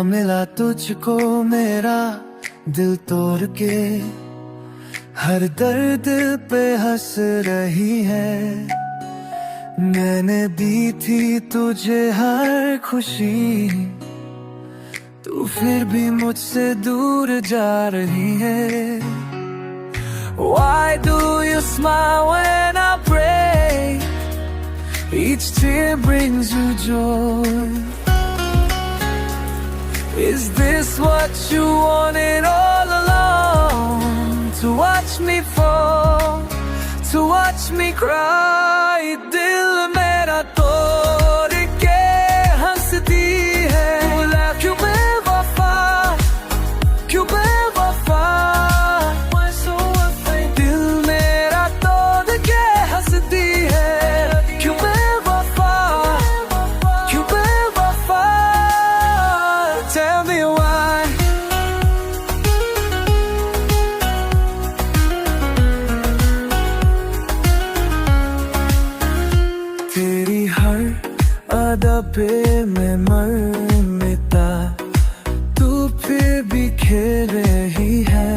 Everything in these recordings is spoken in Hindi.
मिला तुझको मेरा दिल तोड़ के, हर दर्द पे हंस रही है। मैंने दी थी तुझे हर खुशी, तू फिर भी मुझसे दूर जा रही है। Why do you smile when I pray? Each tear brings you joy. Is this what you wanted all along? To watch me fall, to watch me cry. दिल मेरा तोड़ के हंसती है, क्यों बेवफा, क्यों बेवफा। दिल मेरा तोड़ के हंसती है, क्यों बेवफा, क्यों बेवफा। Tell me why. तेरी हर अदा पे मैं मर मिटा, तू फिर भी खेल रही है।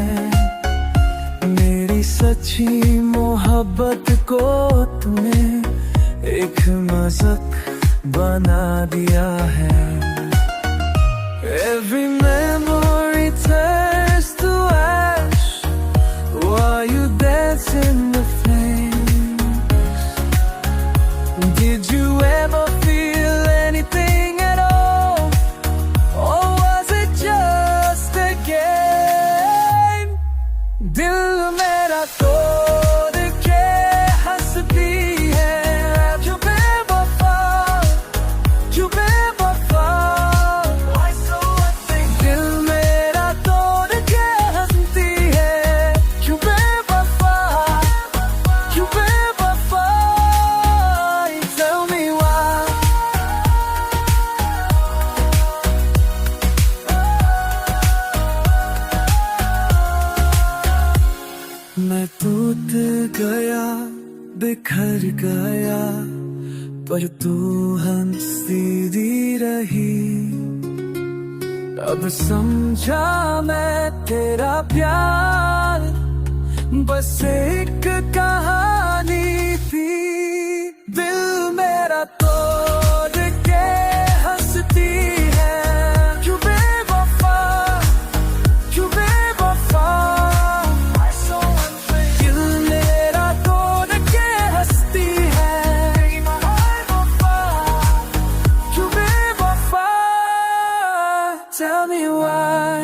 मेरी सच्ची मोहब्बत को तूने एक मजाक बना दिया है। Every memory turns to ash while you dance in the flames. Did you ever feel anything at all, or was it just a game? दिल मेरा तोड़ के हंसती है, क्यों बेवफा, क्यों बेवफा। दिल मेरा तोड़ के हंसती है, क्यों बेवफा, क्यों बेवफा। Tell me why. मैं टूट गया, बिखर गया, पर तू हंसती रही। अब समझा मैं तेरा प्यार बस एक कहानी थी। दिल मेरा तोड़ के हंसती है, क्यों बेवफा, क्यों बेवफा। दिल मेरा तोड़ के हंसती है, क्यों बेवफा। Tell me why.